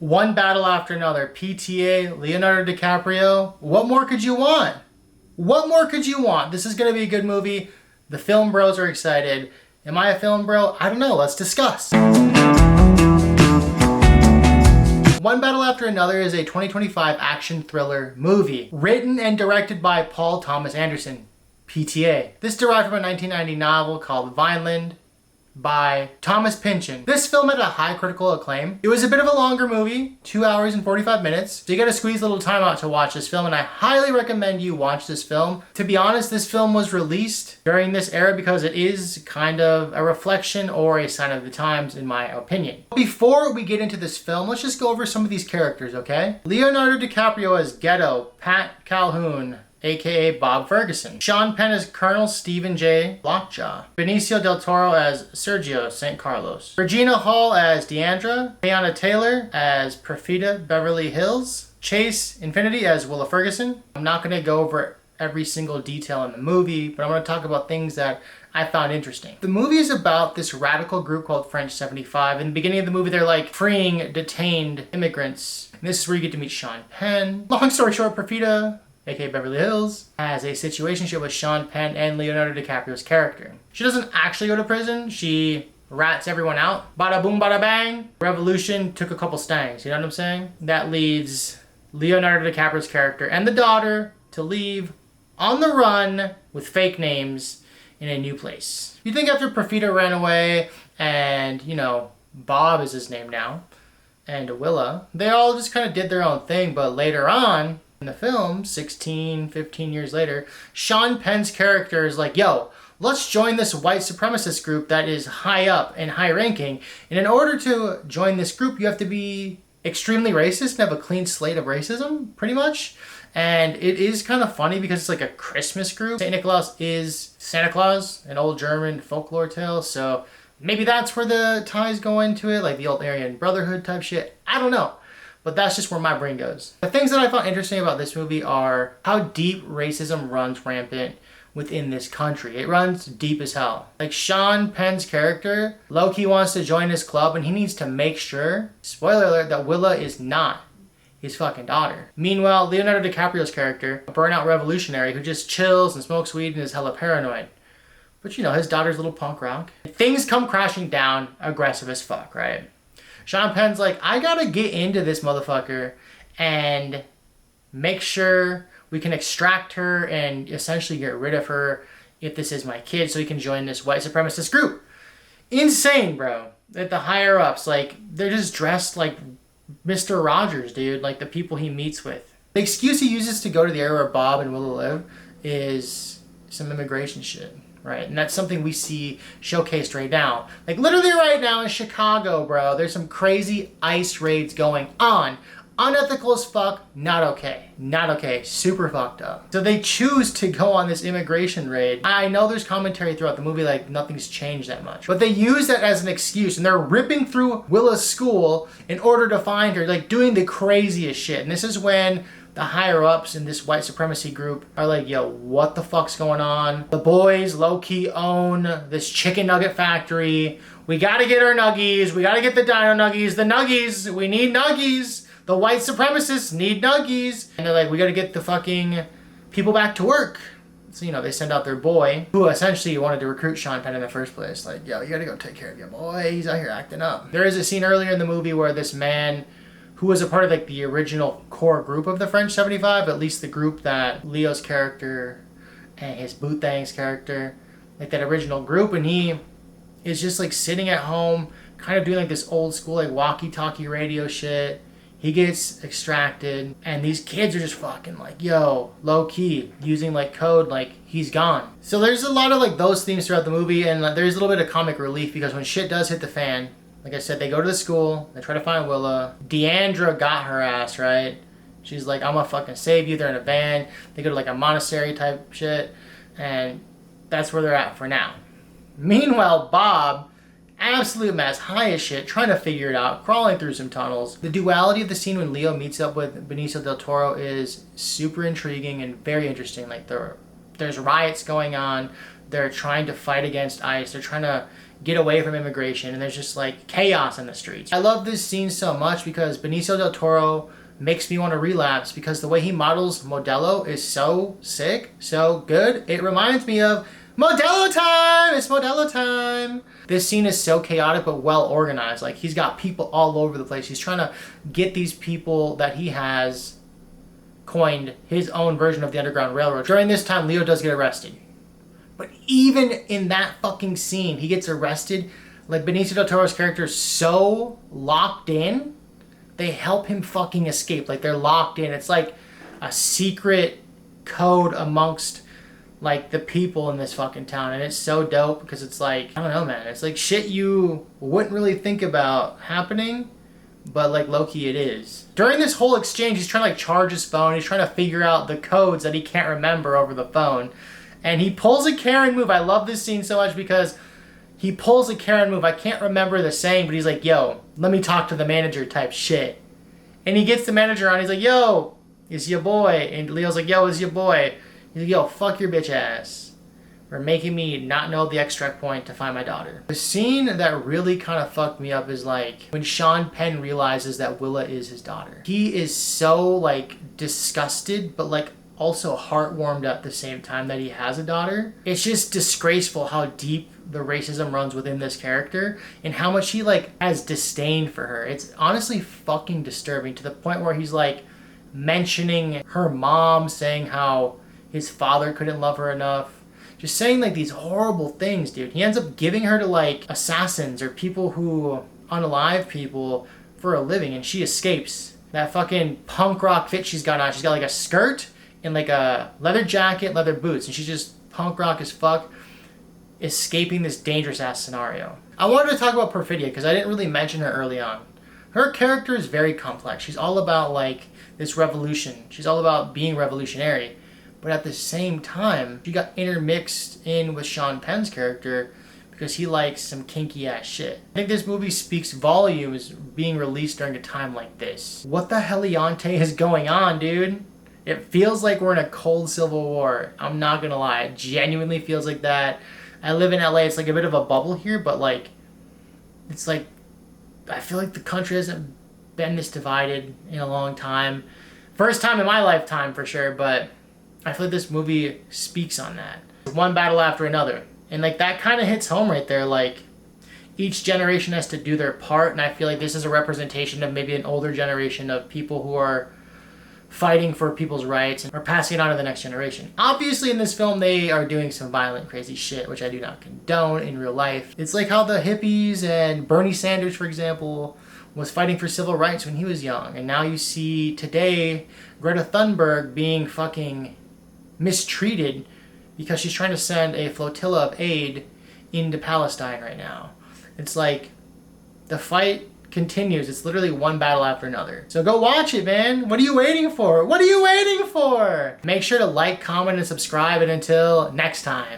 One battle after another. PTA, Leonardo DiCaprio. What more could you want? What more could you want? This is going to be a good movie. The film bros are excited. Am I a film bro? I don't know. Let's discuss. One Battle After Another is a 2025 action thriller movie written and directed by Paul Thomas Anderson, PTA. This derived from a 1990 novel called Vineland by Thomas Pynchon. This film had a high critical acclaim. It was a bit of a longer movie, 2 hours and 45 minutes. So you gotta squeeze a little time out to watch this film, and I highly recommend you watch this film. To be honest, this film was released during this era because it is kind of a reflection or a sign of the times, in my opinion. Before we get into this film, let's just go over some of these characters, okay? Leonardo DiCaprio as Ghetto, Pat Calhoun, aka Bob Ferguson. Sean Penn as Colonel Stephen J. Lockjaw. Benicio del Toro as Sergio St. Carlos. Regina Hall as Deandra. Teyana Taylor as Perfida Beverly Hills. Chase Infinity as Willa Ferguson. I'm not going to go over every single detail in the movie, but I'm going to talk about things that I found interesting. The movie is about this radical group called French 75. In the beginning of the movie, they're like freeing detained immigrants. And this is where you get to meet Sean Penn. Long story short, Perfida, aka Beverly Hills, has a situationship with Sean Penn and Leonardo DiCaprio's character. She doesn't actually go to prison. She rats everyone out. Bada boom, bada bang. Revolution took a couple stangs, you know what I'm saying? That leads Leonardo DiCaprio's character and the daughter to leave on the run with fake names in a new place. You think after Perfida ran away and, Bob is his name now, and Willa, they all just kind of did their own thing, but later on, in the film, 16, 15 years later, Sean Penn's character is like, yo, let's join this white supremacist group that is high up and high ranking. And in order to join this group, you have to be extremely racist and have a clean slate of racism, pretty much. And it is kind of funny because it's like a Christmas group. St. Nicholas is Santa Claus, an old German folklore tale. So maybe that's where the ties go into it, like the old Aryan Brotherhood type shit. I don't know. But that's just where my brain goes. The things that I found interesting about this movie are how deep racism runs rampant within this country. It runs deep as hell. Like Sean Penn's character, low-key wants to join his club and he needs to make sure, spoiler alert, that Willa is not his fucking daughter. Meanwhile, Leonardo DiCaprio's character, a burnout revolutionary who just chills and smokes weed and is hella paranoid. But his daughter's a little punk rock. Things come crashing down, aggressive as fuck, right? Sean Penn's like, I gotta get into this motherfucker and make sure we can extract her and essentially get rid of her if this is my kid so he can join this white supremacist group. Insane, bro. That the higher ups, like, they're just dressed like Mr. Rogers, dude, like the people he meets with. The excuse he uses to go to the area where Bob and Willa live is some immigration shit. Right, and that's something we see showcased right now. Like literally right now in Chicago, bro, there's some crazy ICE raids going on. Unethical as fuck, not okay. Not okay, super fucked up. So they choose to go on this immigration raid. I know there's commentary throughout the movie like nothing's changed that much. But they use that as an excuse and they're ripping through Willa's school in order to find her, like doing the craziest shit. And this is when the higher ups in this white supremacy group are like, yo, what the fuck's going on? The boys low-key own this chicken nugget factory. We gotta get our nuggies. We gotta get the dino nuggies. The nuggies, we need nuggies. The white supremacists need nuggies. And they're like, we gotta get the fucking people back to work. So, they send out their boy, who essentially wanted to recruit Sean Penn in the first place. Like, yo, you gotta go take care of your boy. He's out here acting up. There is a scene earlier in the movie where this man, who was a part of like the original core group of the French 75, at least the group that Leo's character and his Boothang's character, like that original group, and he is just like sitting at home, kind of doing like this old school like walkie-talkie radio shit. He gets extracted, and these kids are just fucking like, yo, low-key, using like code like he's gone. So there's a lot of like those themes throughout the movie, and there's a little bit of comic relief because when shit does hit the fan, like I said, they go to the school, they try to find Willa. Deandra got her ass, right? She's like, I'm gonna fucking save you. They're in a van. They go to like a monastery type shit, and that's where they're at for now. Meanwhile, Bob, absolute mess, high as shit, trying to figure it out, crawling through some tunnels. The duality of the scene when Leo meets up with Benicio del Toro is super intriguing and very interesting. Like there's riots going on. They're trying to fight against ICE. They're trying to get away from immigration, and there's just like chaos in the streets. I love this scene so much because Benicio del Toro makes me want to relapse, because the way he models Modelo is so sick, so good. It reminds me of Modelo time! It's Modelo time! This scene is so chaotic but well organized. Like, he's got people all over the place. He's trying to get these people that he has coined his own version of the Underground Railroad. During this time, Leo does get arrested. But even in that fucking scene, he gets arrested. Like, Benicio del Toro's character is so locked in, they help him fucking escape. Like, they're locked in. It's like a secret code amongst like the people in this fucking town, and it's so dope because it's like, I don't know, man, it's like shit you wouldn't really think about happening, but like low-key it is. During this whole exchange, he's trying to like charge his phone. He's trying to figure out the codes that he can't remember over the phone, and he pulls a Karen move. I love this scene so much because he pulls a Karen move. I can't remember the saying, but he's like, yo, let me talk to the manager type shit. And he gets the manager on. He's like, yo, it's your boy. And Leo's like, yo, it's your boy. He's like, yo, fuck your bitch ass for making me not know the extract point to find my daughter. The scene that really kind of fucked me up is like when Sean Penn realizes that Willa is his daughter. He is so like disgusted, but like also heartwarmed at the same time that he has a daughter. It's just disgraceful how deep the racism runs within this character and how much he like has disdain for her. It's honestly fucking disturbing, to the point where he's like mentioning her mom, saying how his father couldn't love her enough. Just saying like these horrible things, dude. He ends up giving her to like assassins or people who unalive people for a living, and she escapes. That fucking punk rock fit she's got on. She's got like a skirt and like a leather jacket, leather boots, and she's just punk rock as fuck, escaping this dangerous ass scenario. I wanted to talk about Perfidia because I didn't really mention her early on. Her character is very complex. She's all about like this revolution. She's all about being revolutionary. But at the same time, she got intermixed in with Sean Penn's character because he likes some kinky ass shit. I think this movie speaks volumes being released during a time like this. What the heliante is going on, dude? It feels like we're in a cold civil war. I'm not gonna lie. It genuinely feels like that. I live in LA. It's like a bit of a bubble here, but like, it's like, I feel like the country hasn't been this divided in a long time. First time in my lifetime for sure, but I feel like this movie speaks on that. One battle after another. And like that kind of hits home right there. Like each generation has to do their part, and I feel like this is a representation of maybe an older generation of people who are fighting for people's rights and are passing it on to the next generation. Obviously in this film they are doing some violent, crazy shit, which I do not condone in real life. It's like how the hippies and Bernie Sanders, for example, was fighting for civil rights when he was young. And now you see today Greta Thunberg being fucking mistreated because she's trying to send a flotilla of aid into Palestine right now. It's like the fight continues. It's literally one battle after another. So go watch it, man. What are you waiting for? What are you waiting for? Make sure to like, comment, and subscribe, and until next time.